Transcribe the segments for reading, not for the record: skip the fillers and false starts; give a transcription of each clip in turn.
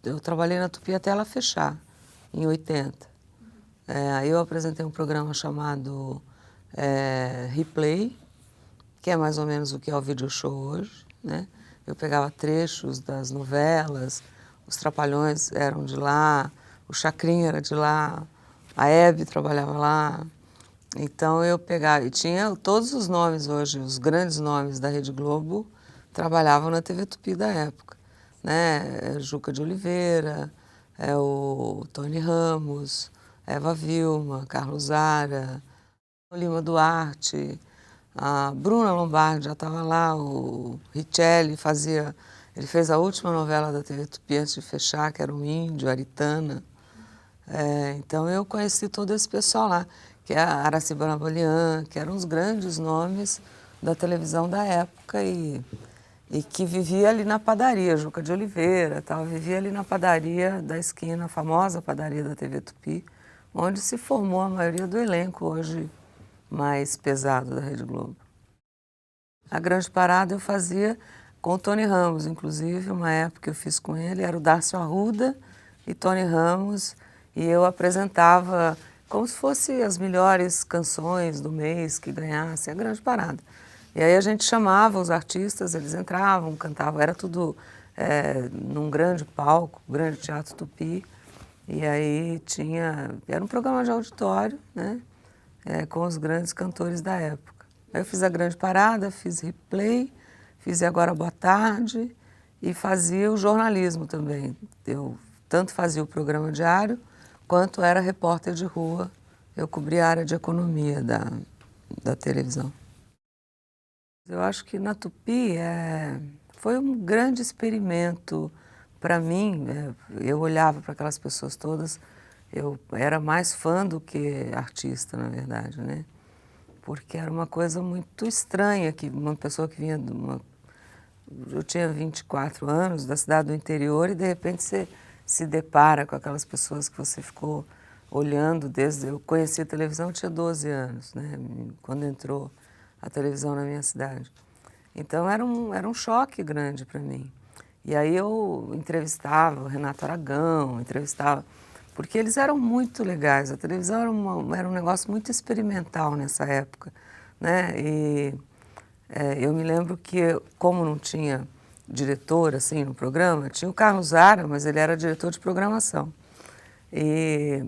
eu trabalhei na Tupi até ela fechar, em 80. Aí eu apresentei um programa chamado Replay, que é mais ou menos o que é o video show hoje, né? Eu pegava trechos das novelas, os Trapalhões eram de lá, o Chacrinha era de lá, a Hebe trabalhava lá. Então eu pegava, e tinha todos os nomes hoje, os grandes nomes da Rede Globo trabalhavam na TV Tupi da época, né? Juca de Oliveira, o Tony Ramos, Eva Vilma, Carlos Zara, Lima Duarte, a Bruna Lombardi já estava lá, o Richelli ele fez a última novela da TV Tupi antes de fechar, que era o Índio, Aritana. Então eu conheci todo esse pessoal lá, que é a Araciba Nabolian, que eram os grandes nomes da televisão da época e que vivia ali na padaria, Juca de Oliveira, tal, vivia ali na padaria da esquina, a famosa padaria da TV Tupi, onde se formou a maioria do elenco hoje mais pesado da Rede Globo. A Grande Parada eu fazia com o Tony Ramos, inclusive, uma época eu fiz com ele, era o Darcio Arruda e Tony Ramos, e eu apresentava como se fossem as melhores canções do mês que ganhassem a Grande Parada. E aí a gente chamava os artistas, eles entravam, cantavam, era tudo num grande palco, grande Teatro Tupi, e aí era um programa de auditório, né, com os grandes cantores da época. Aí eu fiz a Grande Parada, fiz Replay, fiz E Agora Boa Tarde e fazia o jornalismo também. Eu tanto fazia o programa diário, quanto era repórter de rua. Eu cobria a área de economia da televisão. Eu acho que na Tupi foi um grande experimento para mim. Eu olhava para aquelas pessoas todas, eu era mais fã do que artista, na verdade, né? Porque era uma coisa muito estranha, que uma pessoa que vinha eu tinha 24 anos, da cidade do interior, e de repente você se depara com aquelas pessoas que você ficou olhando desde... Eu conheci a televisão, eu tinha 12 anos, né, quando entrou a televisão na minha cidade. Então era um choque grande para mim. E aí eu entrevistava o Renato Aragão, porque eles eram muito legais. A televisão era um negócio muito experimental nessa época, né? E eu me lembro que, como não tinha diretor assim no programa, tinha o Carlos Zara, mas ele era diretor de programação. E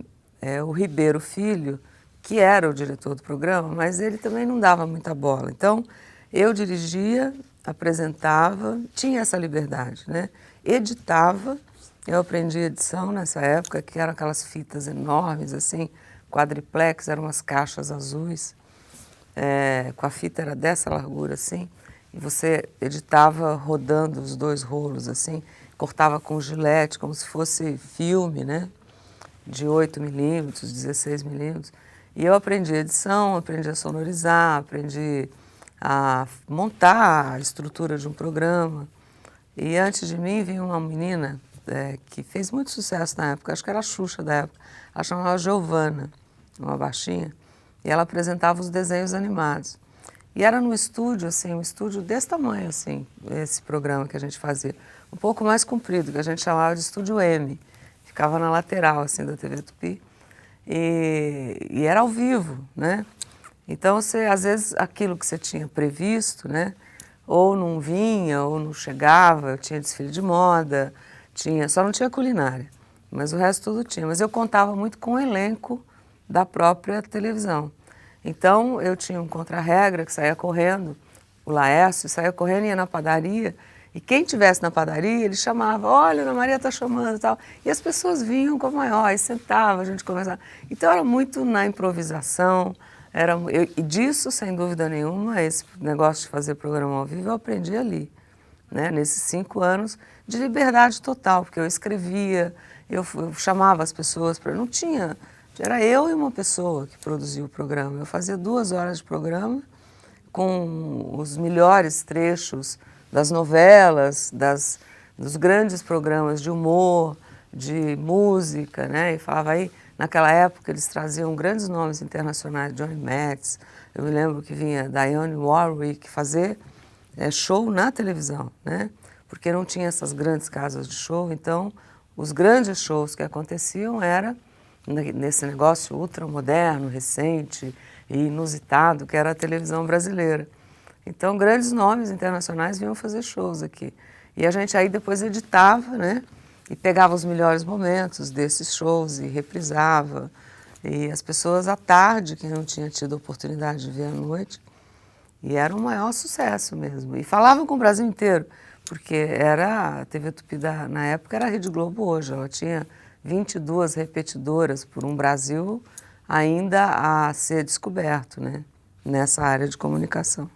o Ribeiro Filho, que era o diretor do programa, mas ele também não dava muita bola. Então, eu dirigia, apresentava, tinha essa liberdade, né? Editava, eu aprendi edição nessa época, que eram aquelas fitas enormes, assim, quadriplex, eram umas caixas azuis, com a fita era dessa largura, assim, e você editava rodando os dois rolos, assim, cortava com gilete, como se fosse filme, né? De 8 milímetros, 16 milímetros. E eu aprendi edição, aprendi a sonorizar, aprendi a montar a estrutura de um programa. E antes de mim vinha uma menina que fez muito sucesso na época, acho que era a Xuxa da época, ela chamava Giovana, uma baixinha, e ela apresentava os desenhos animados. E era num estúdio, assim, um estúdio desse tamanho, assim, esse programa que a gente fazia, um pouco mais comprido, que a gente chamava de Estúdio M, ficava na lateral, assim, da TV Tupi, e era ao vivo, né? Então, às vezes, aquilo que você tinha previsto, né, ou não vinha, ou não chegava, tinha desfile de moda, só não tinha culinária, mas o resto tudo tinha. Mas eu contava muito com o elenco da própria televisão. Então, eu tinha um contra-regra que saía correndo, o Laércio saía correndo e ia na padaria, e quem estivesse na padaria, ele chamava, olha, Ana Maria está chamando e tal. E as pessoas vinham com a maior, aí sentava, a gente conversava. Então, era muito na improvisação, e disso, sem dúvida nenhuma, esse negócio de fazer programa ao vivo, eu aprendi ali, né? Nesses 5 anos de liberdade total, porque eu escrevia, eu chamava as pessoas para... Não tinha... Era eu e uma pessoa que produzia o programa. Eu fazia 2 horas de programa com os melhores trechos das novelas, dos grandes programas de humor, de música, né? E falava aí, naquela época eles traziam grandes nomes internacionais, Johnny Metz, eu me lembro que vinha Dionne Warwick fazer show na televisão, né? Porque não tinha essas grandes casas de show, então os grandes shows que aconteciam era nesse negócio ultramoderno, recente e inusitado que era a televisão brasileira. Então, grandes nomes internacionais vinham fazer shows aqui. E a gente aí depois editava, né? E pegava os melhores momentos desses shows e reprisava. E as pessoas à tarde, que não tinha tido a oportunidade de ver à noite, e era um maior sucesso mesmo. E falavam com o Brasil inteiro, porque era a TV Tupi na época era a Rede Globo hoje. Ela tinha 22 repetidoras por um Brasil ainda a ser descoberto, né? Nessa área de comunicação.